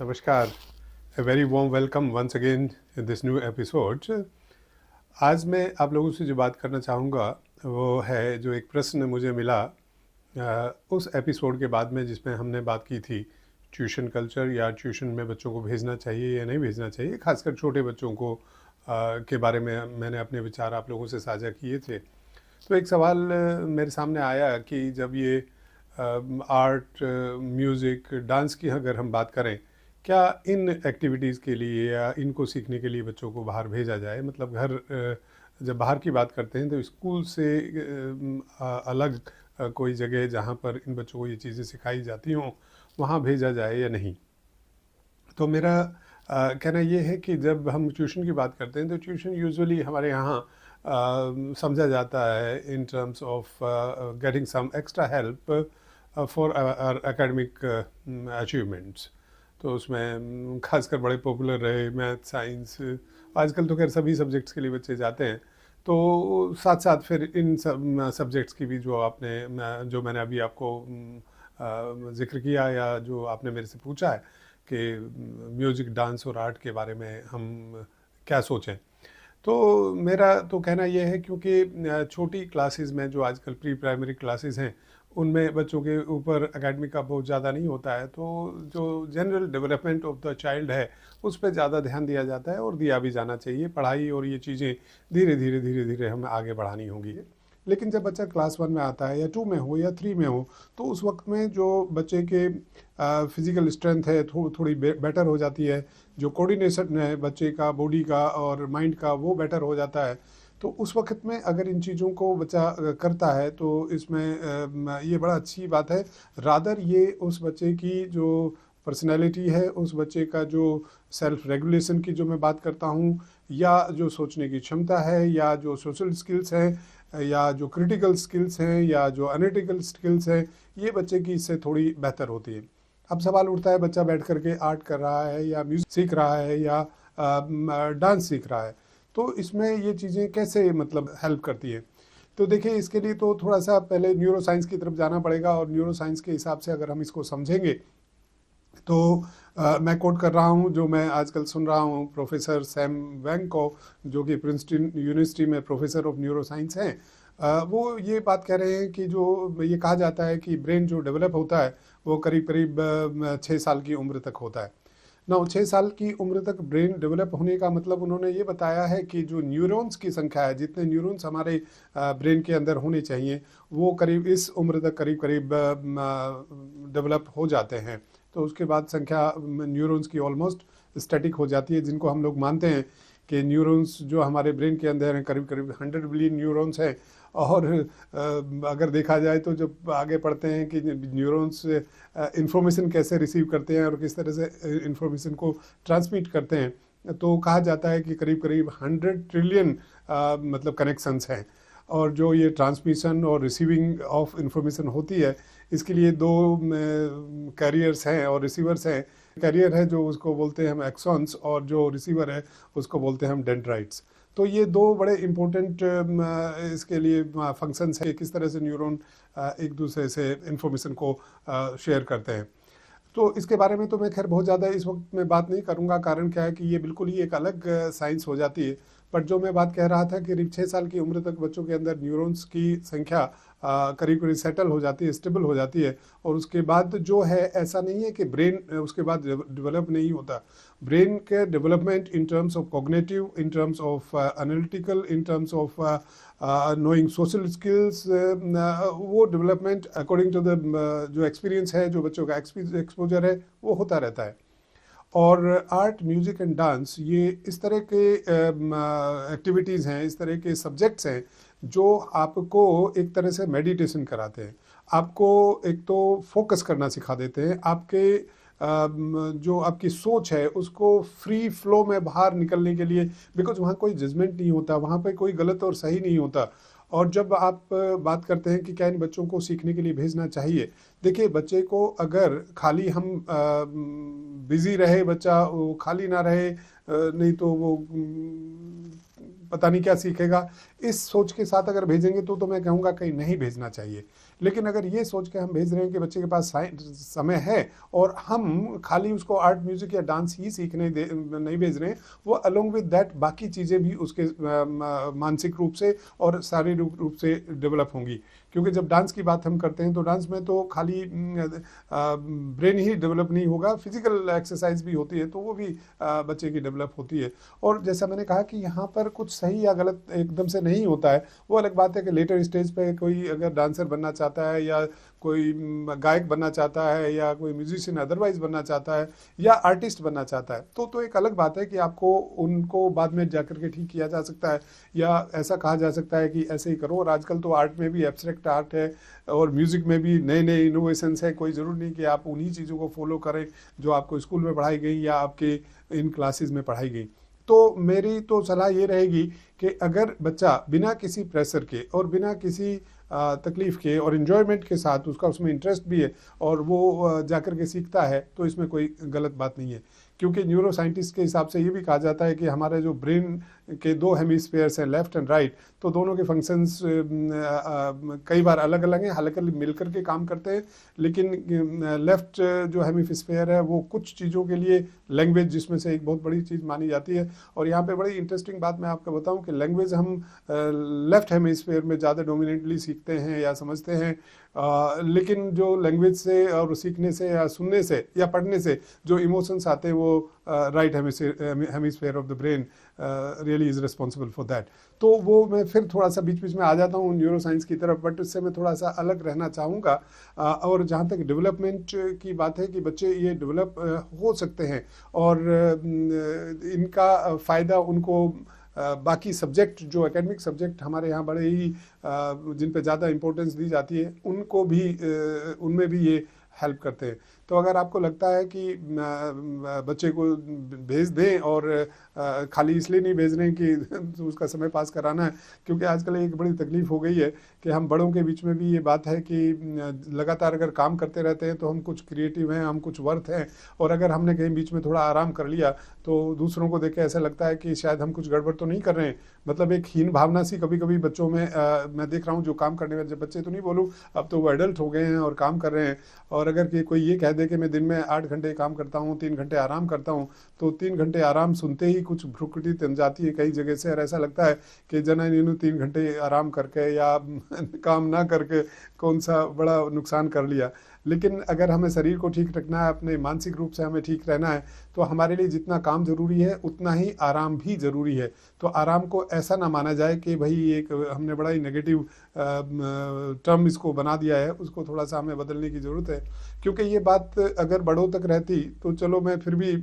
नमस्कार, a very warm welcome once again in this new episode. आज मैं आप लोगों से जो बात करना चाहूँगा वो है जो एक प्रश्न मुझे मिला उस एपिसोड के बाद में जिसमें हमने बात की थी ट्यूशन कल्चर या ट्यूशन में बच्चों को भेजना चाहिए या नहीं भेजना चाहिए, खासकर छोटे बच्चों को के बारे में मैंने अपने विचार आप लोगों से साझा किए थे। तो एक सवाल मेरे सामने आया कि जब ये आर्ट, म्यूज़िक, डांस की अगर हम बात करें, क्या इन एक्टिविटीज़ के लिए या इनको सीखने के लिए बच्चों को बाहर भेजा जाए? मतलब जब बाहर की बात करते हैं तो स्कूल से अलग कोई जगह जहाँ पर इन बच्चों को ये चीज़ें सिखाई जाती हों, वहाँ भेजा जाए या नहीं? तो मेरा कहना ये है कि जब हम ट्यूशन की बात करते हैं तो ट्यूशन यूजुअली हमारे यहाँ समझा जाता है in terms of getting some extra help for our academic achievements. तो उसमें खासकर बड़े पॉपुलर रहे मैथ, साइंस, आजकल तो खैर सभी सब्जेक्ट्स के लिए बच्चे जाते हैं। तो साथ साथ फिर इन सब सब्जेक्ट्स की भी जो मैंने अभी आपको जिक्र किया या जो आपने मेरे से पूछा है कि म्यूज़िक, डांस और आर्ट के बारे में हम क्या सोचें। तो मेरा तो कहना यह है क्योंकि छोटी क्लासेस में जो आजकल प्री प्राइमरी क्लासेस हैं उनमें बच्चों के ऊपर एकेडमिक का बहुत ज़्यादा नहीं होता है, तो जो general development of the child है उस पर ज़्यादा ध्यान दिया जाता है और दिया भी जाना चाहिए। पढ़ाई और ये चीज़ें धीरे धीरे हमें आगे बढ़ानी होंगी। लेकिन जब बच्चा क्लास 1 में आता है या 2 में हो या 3 में हो तो उस वक्त में जो बच्चे के फिज़िकल स्ट्रेंथ है थोड़ी बेटर हो जाती है, जो कोऑर्डिनेशन है बच्चे का बॉडी का और माइंड का वो बेटर हो जाता है। तो उस वक्त में अगर इन चीज़ों को बच्चा करता है तो इसमें ये बड़ा अच्छी बात है। रादर ये उस बच्चे की जो पर्सनैलिटी है, उस बच्चे का जो सेल्फ रेगुलेशन की जो मैं बात करता हूँ, या जो सोचने की क्षमता है, या जो सोशल स्किल्स हैं, या जो क्रिटिकल स्किल्स हैं, या जो एनालिटिकल स्किल्स हैं, ये बच्चे की इससे थोड़ी बेहतर होती है। अब सवाल उठता है बच्चा बैठ करके आर्ट कर रहा है या म्यूज़िक सीख रहा है या डांस सीख रहा है, तो इसमें ये चीज़ें कैसे मतलब हेल्प करती है। तो देखिए इसके लिए तो थोड़ा सा पहले न्यूरो साइंस की तरफ जाना पड़ेगा और न्यूरो साइंस के हिसाब से अगर हम इसको समझेंगे तो मैं कोट कर रहा हूँ जो मैं आजकल सुन रहा हूँ प्रोफेसर सैम वेंग को, जो कि प्रिंसटन यूनिवर्सिटी में प्रोफेसर ऑफ न्यूरो साइंस हैं। वो ये बात कह रहे हैं कि जो ये कहा जाता है कि ब्रेन जो डेवलप होता है वो करीब करीब 6 साल की उम्र तक होता है। 6 साल की उम्र तक ब्रेन डेवलप होने का मतलब उन्होंने ये बताया है कि जो न्यूरॉन्स की संख्या है, जितने न्यूरॉन्स हमारे ब्रेन के अंदर होने चाहिए, वो करीब इस उम्र तक करीब करीब डेवलप हो जाते हैं। तो उसके बाद संख्या न्यूरॉन्स की ऑलमोस्ट स्टैटिक हो जाती है, जिनको हम लोग मानते हैं कि न्यूरॉन्स जो हमारे ब्रेन के अंदर हैं करीब करीब 100 बिलियन न्यूरॉन्स हैं। और अगर देखा जाए तो जब आगे पढ़ते हैं कि न्यूरॉन्स इंफॉर्मेशन कैसे रिसीव करते हैं और किस तरह से इंफॉर्मेशन को ट्रांसमिट करते हैं, तो कहा जाता है कि करीब करीब 100 ट्रिलियन मतलब कनेक्शंस हैं। और जो ये ट्रांसमिशन और रिसीविंग ऑफ इंफॉर्मेशन होती है, इसके लिए 2 कैरियर्स हैं और रिसीवर्स हैं। कैरियर है जो उसको बोलते हैं हम एक्सॉन्स, और जो रिसीवर है उसको बोलते हैं हम डेंड्राइट्स। तो ये 2 बड़े इम्पोर्टेंट इसके लिए फंक्शंस है, किस तरह से न्यूरॉन एक दूसरे से इंफॉर्मेशन को शेयर करते हैं। तो इसके बारे में तो मैं खैर बहुत ज़्यादा इस वक्त में बात नहीं करूँगा, कारण क्या है कि ये बिल्कुल ही एक अलग साइंस हो जाती है। पर जो मैं बात कह रहा था कि करीब 6 साल की उम्र तक बच्चों के अंदर न्यूरॉन्स की संख्या करीब करीब सेटल हो जाती है, स्टेबल हो जाती है। और उसके बाद जो है, ऐसा नहीं है कि ब्रेन उसके बाद डेवलप नहीं होता। ब्रेन के development in terms of cognitive, in terms of analytical, in terms of knowing social skills, वो डेवलपमेंट अकॉर्डिंग टू द जो एक्सपीरियंस है, जो बच्चों का एक्सपोजर है, वो होता रहता है। और आर्ट, म्यूज़िक एंड डांस ये इस तरह के एक्टिविटीज़ हैं, इस तरह के सब्जेक्ट्स हैं जो आपको एक तरह से मेडिटेशन कराते हैं। आपको एक तो फोकस करना सिखा देते हैं, आपके जो आपकी सोच है उसको फ्री फ्लो में बाहर निकलने के लिए, बिकॉज वहाँ कोई जजमेंट नहीं होता, वहाँ पे कोई गलत और सही नहीं होता। और जब आप बात करते हैं कि क्या इन बच्चों को सीखने के लिए भेजना चाहिए, देखिए बच्चे को अगर खाली हम बिज़ी रहे, बच्चा वो खाली ना रहे, नहीं तो वो पता नहीं क्या सीखेगा, इस सोच के साथ अगर भेजेंगे तो मैं कहूँगा कहीं नहीं भेजना चाहिए। लेकिन अगर ये सोच के हम भेज रहे हैं कि बच्चे के पास समय है और हम खाली उसको आर्ट, म्यूजिक या डांस ही सीखने नहीं भेज रहे हैं, वो अलोंग विद दैट बाकी चीज़ें भी उसके मानसिक रूप से और शारीरिक रूप से डेवलप होंगी। क्योंकि जब डांस की बात हम करते हैं तो डांस में तो खाली ब्रेन ही डेवलप नहीं होगा, फिजिकल एक्सरसाइज भी होती है, तो वो भी बच्चे की डेवलप होती है। और जैसा मैंने कहा कि यहाँ पर कुछ सही या गलत एकदम से नहीं होता है। वो अलग बात है कि लेटर स्टेज पे कोई अगर डांसर बनना चाहता है या कोई गायक बनना चाहता है या कोई म्यूजिशियन अदरवाइज बनना चाहता है या आर्टिस्ट बनना चाहता है, तो एक अलग बात है कि आपको उनको बाद में जाकर के ठीक किया जा सकता है या ऐसा कहा जा सकता है कि ऐसे ही करो। और आजकल तो आर्ट में भी एब्स्ट्रैक्ट आर्ट है और म्यूज़िक में भी नए नए इनोवेशंस है। कोई ज़रूर नहीं कि आप उन्हीं चीज़ों को फॉलो करें जो आपको स्कूल में पढ़ाई गई या आपके इन क्लासेस में पढ़ाई गई। तो मेरी तो सलाह ये रहेगी कि अगर बच्चा बिना किसी प्रेशर के और बिना किसी तकलीफ़ के और इन्जॉयमेंट के साथ, उसका उसमें इंटरेस्ट भी है और वो जाकर के सीखता है, तो इसमें कोई गलत बात नहीं है। क्योंकि न्यूरो साइंटिस्ट के हिसाब से ये भी कहा जाता है कि हमारे जो ब्रेन के दो हेमिस्फीयर्स हैं, लेफ्ट एंड राइट, तो दोनों के फंक्शंस कई बार अलग अलग हैं, हालांकि मिलकर के काम करते हैं। लेकिन लेफ्ट जो हेमिस्फीयर है वो कुछ चीज़ों के लिए, लैंग्वेज जिसमें से एक बहुत बड़ी चीज़ मानी जाती है। और यहाँ पे बड़ी इंटरेस्टिंग बात मैं आपको बताऊँ कि लैंग्वेज हम लेफ्ट हेमिस्फीयर में ज़्यादा डोमिनेटली सीखते हैं या समझते हैं, लेकिन जो लैंग्वेज से और सीखने से या सुनने से या पढ़ने से जो इमोशंस आते हैं वो right hemisphere of the brain really is responsible for that. तो वो मैं फिर थोड़ा सा बीच बीच में आ जाता हूँ न्यूरो साइंस की तरफ, बट इससे मैं थोड़ा सा अलग रहना चाहूँगा। और जहाँ तक डेवलपमेंट की बात है कि बच्चे ये डेवलप हो सकते हैं और इनका फ़ायदा उनको बाकी सब्जेक्ट जो एकेडमिक सब्जेक्ट हमारे यहाँ बड़े ही जिन पे ज़्यादा इम्पोर्टेंस दी जाती है, उनको भी उनमें भी ये हेल्प करते हैं। तो अगर आपको लगता है कि बच्चे को भेज दें और खाली इसलिए नहीं भेज रहे हैं कि उसका समय पास कराना है, क्योंकि आजकल एक बड़ी तकलीफ़ हो गई है कि हम बड़ों के बीच में भी ये बात है कि लगातार अगर काम करते रहते हैं तो हम कुछ क्रिएटिव हैं, हम कुछ वर्थ हैं, और अगर हमने कहीं बीच में थोड़ा आराम कर लिया तो दूसरों को देख के ऐसा लगता है कि शायद हम कुछ गड़बड़ तो नहीं कर रहे हैं। मतलब एक हीन भावना सी कभी कभी बच्चों में मैं देख रहा हूँ, जो काम करने वाले बच्चे तो नहीं बोलूँ, अब तो वो एडल्ट हो गए हैं और काम कर रहे हैं। और अगर कोई ये कह दे कि मैं दिन में 8 घंटे काम करता हूँ, 3 घंटे आराम करता हूँ, तो 3 घंटे आराम सुनते ही कुछ भ्रुकुटी तन जाती है कई जगह से, और ऐसा लगता है कि जना इन्होंने 3 घंटे आराम करके या काम ना करके कौन सा बड़ा नुकसान कर लिया। लेकिन अगर हमें शरीर को ठीक रखना है, अपने मानसिक रूप से हमें ठीक रहना है, तो हमारे लिए जितना काम ज़रूरी है उतना ही आराम भी ज़रूरी है। तो आराम को ऐसा ना माना जाए कि भाई एक हमने बड़ा ही नेगेटिव टर्म इसको बना दिया है, उसको थोड़ा सा हमें बदलने की ज़रूरत है। क्योंकि ये बात अगर बड़ों तक रहती तो चलो मैं फिर भी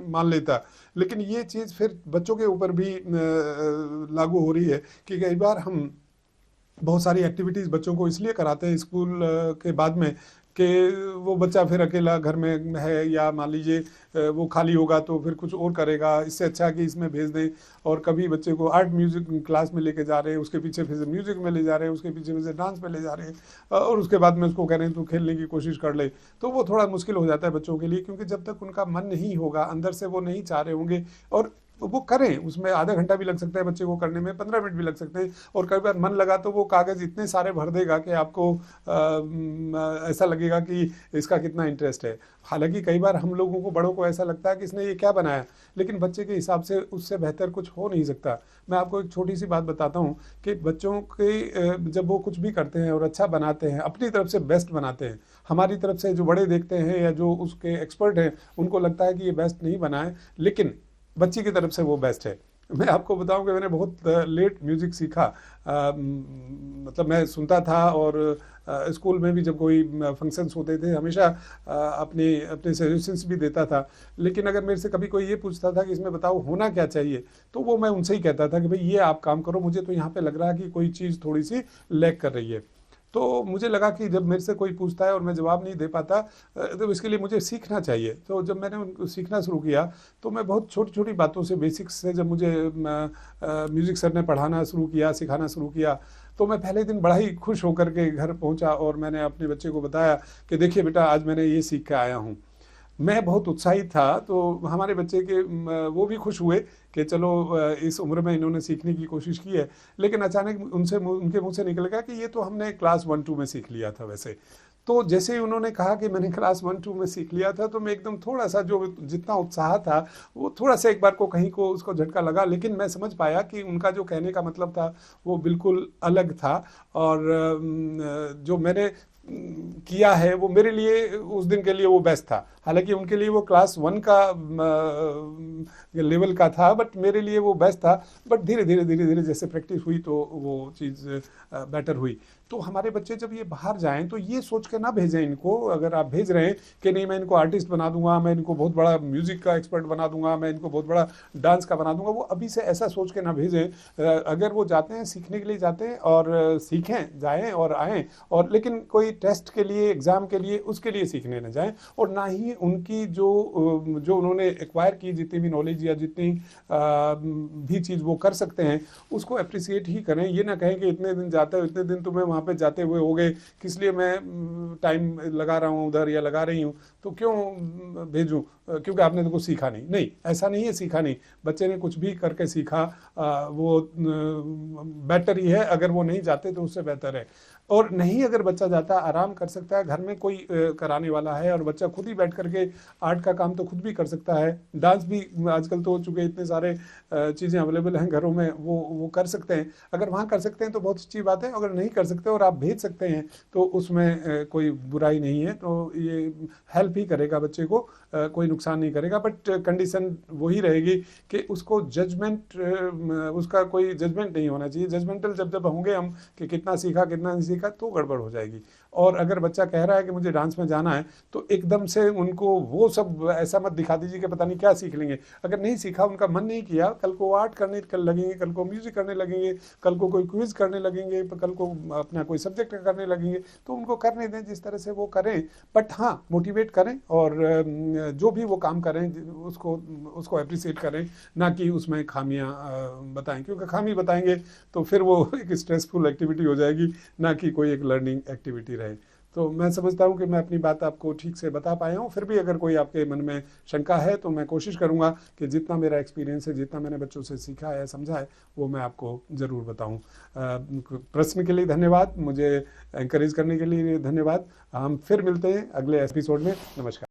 मान लेता, लेकिन ये चीज़ फिर बच्चों के ऊपर भी लागू हो रही है कि कई बार हम बहुत सारी एक्टिविटीज़ बच्चों को इसलिए कराते हैं स्कूल के बाद में कि वो बच्चा फिर अकेला घर में है, या मान लीजिए वो खाली होगा तो फिर कुछ और करेगा, इससे अच्छा कि इसमें भेज दें। और कभी बच्चे को आर्ट म्यूज़िक क्लास में लेके जा रहे हैं, उसके पीछे फिर से म्यूज़िक में ले जा रहे हैं, उसके पीछे फिर से डांस में ले जा रहे हैं, और उसके बाद में उसको कह रहे हैं तू खेलने की कोशिश कर ले। तो वो थोड़ा मुश्किल हो जाता है बच्चों के लिए, क्योंकि जब तक उनका मन नहीं होगा, अंदर से वो नहीं चाह रहे होंगे, और वो करें, उसमें आधा घंटा भी लग सकता है बच्चे को करने में, 15 मिनट भी लग सकते हैं, और कई बार मन लगा तो वो कागज़ इतने सारे भर देगा कि आपको ऐसा लगेगा कि इसका कितना इंटरेस्ट है। हालांकि कई बार हम लोगों को, बड़ों को, ऐसा लगता है कि इसने ये क्या बनाया, लेकिन बच्चे के हिसाब से उससे बेहतर कुछ हो नहीं सकता। मैं आपको एक छोटी सी बात बताता हूँ कि बच्चों के जब वो कुछ भी करते हैं और अच्छा बनाते हैं, अपनी तरफ से बेस्ट बनाते हैं, हमारी तरफ से जो बड़े देखते हैं या जो उसके एक्सपर्ट हैं उनको लगता है कि ये बेस्ट नहीं बना है, लेकिन बच्ची की तरफ से वो बेस्ट है। मैं आपको बताऊं कि मैंने बहुत लेट म्यूज़िक सीखा, मतलब मैं सुनता था, और स्कूल में भी जब कोई फंक्शंस होते थे हमेशा अपने सजेशंस भी देता था। लेकिन अगर मेरे से कभी कोई ये पूछता था कि इसमें बताओ होना क्या चाहिए, तो वो मैं उनसे ही कहता था कि भाई ये आप काम करो, मुझे तो यहाँ पे लग रहा है कि कोई चीज़ थोड़ी सी लैग कर रही है। तो मुझे लगा कि जब मेरे से कोई पूछता है और मैं जवाब नहीं दे पाता, तो इसके लिए मुझे सीखना चाहिए। तो जब मैंने उनको सीखना शुरू किया, तो मैं बहुत छोटी छोटी बातों से, बेसिक्स से, जब मुझे म्यूज़िक सर ने पढ़ाना शुरू किया, सिखाना शुरू किया, तो मैं पहले दिन बड़ा ही खुश होकर के घर पहुंचा और मैंने अपने बच्चे को बताया कि देखिए बेटा, आज मैंने ये सीख के आया हूँ। मैं बहुत उत्साहित था, तो हमारे बच्चे के वो भी खुश हुए कि चलो इस उम्र में इन्होंने सीखने की कोशिश की है। लेकिन अचानक उनके मुंह से निकल गया कि ये तो हमने क्लास 1-2 में सीख लिया था वैसे। तो जैसे ही उन्होंने कहा कि मैंने क्लास 1-2 में सीख लिया था, तो मैं एकदम थोड़ा-सा, जो जितना उत्साह था, वो थोड़ा-सा एक बार को कहीं को उसको झटका लगा। लेकिन मैं समझ पाया कि उनका जो कहने का मतलब था, वो बिल्कुल अलग था। और जो मैंने किया है वो मेरे लिए उस दिन के लिए वो बेस्ट था। हालांकि उनके लिए वो क्लास 1 का लेवल का था, बट मेरे लिए वो बेस्ट था। बट धीरे धीरे जैसे प्रैक्टिस हुई तो वो चीज़ बेटर हुई। तो हमारे बच्चे जब ये बाहर जाएं तो ये सोच के ना भेजें इनको, अगर आप भेज रहे हैं कि नहीं मैं इनको आर्टिस्ट बना दूंगा, मैं इनको बहुत बड़ा म्यूजिक का एक्सपर्ट बना दूंगा, मैं इनको बहुत बड़ा डांस का बना दूंगा, वो अभी से ऐसा सोच के ना भेजें। अगर वो जाते हैं सीखने के लिए जाते हैं, और सीखें, जाएं और आएँ। और लेकिन कोई टेस्ट के लिए, एग्ज़ाम के लिए, उसके लिए सीखने न जाएं। और ना ही उनकी जो उन्होंने एक्वायर की जितनी भी नॉलेज या जितनी भी चीज़ वो कर सकते हैं, उसको अप्रिसिएट ही करें। ये ना कहें कि इतने दिन जाते हो, इतने दिन तुम्हें वहाँ पे जाते हुए हो गए, किस लिए मैं टाइम लगा रहा हूँ उधर या लगा रही हूँ, तो क्यों भेजूँ, क्योंकि आपने तो कुछ सीखा नहीं। नहीं, ऐसा नहीं है, सीखा नहीं। बच्चे ने कुछ भी करके सीखा, वो बेटर ही है। अगर वो नहीं जाते तो उससे बेहतर है। और नहीं, अगर बच्चा जाता, आराम कर सकता है, घर में कोई कराने वाला है, और बच्चा खुद ही बैठ करके आर्ट का काम तो खुद भी कर सकता है। डांस भी आजकल तो हो चुके, इतने सारे चीज़ें अवेलेबल हैं घरों में, वो कर सकते हैं। अगर वहाँ कर सकते हैं तो बहुत अच्छी बात है। अगर नहीं कर सकते और आप भेज सकते हैं तो उसमें कोई बुराई नहीं है। तो ये हेल्प ही करेगा बच्चे को, कोई नुकसान नहीं करेगा। बट कंडीशन वही रहेगी कि उसको जजमेंट, उसका कोई जजमेंट नहीं होना चाहिए। जजमेंटल जब जब होंगे हम कि कितना सीखा कितना नहीं सीखा, तो गड़बड़ हो जाएगी। और अगर बच्चा कह रहा है कि मुझे डांस में जाना है, तो एकदम से उनको वो सब ऐसा मत दिखा दीजिए कि पता नहीं क्या सीख लेंगे। अगर नहीं सीखा, उनका मन नहीं किया, कल को आर्ट करने लगेंगे, कल को म्यूजिक करने लगेंगे, कल को कोई क्विज करने लगेंगे, कल को अपना कोई सब्जेक्ट करने लगेंगे, तो उनको करने दें जिस तरह से वो करें। बट हाँ, मोटिवेट करें, और जो भी वो काम करें उसको उसको अप्रिसिएट करें, ना कि उसमें खामियां बताएं। क्योंकि खामी बताएंगे तो फिर वो एक स्ट्रेसफुल एक्टिविटी हो जाएगी, ना कि कोई एक लर्निंग एक्टिविटी रहे। तो मैं समझता हूँ कि मैं अपनी बात आपको ठीक से बता पाया हूँ। फिर भी अगर कोई आपके मन में शंका है तो मैं कोशिश करूँगा कि जितना मेरा एक्सपीरियंस है, जितना मैंने बच्चों से सीखा है, समझा है, वो मैं आपको ज़रूर बताऊँ। प्रश्न के लिए धन्यवाद, मुझे एंकरेज करने के लिए धन्यवाद। हम फिर मिलते हैं अगले एपिसोड में। नमस्कार।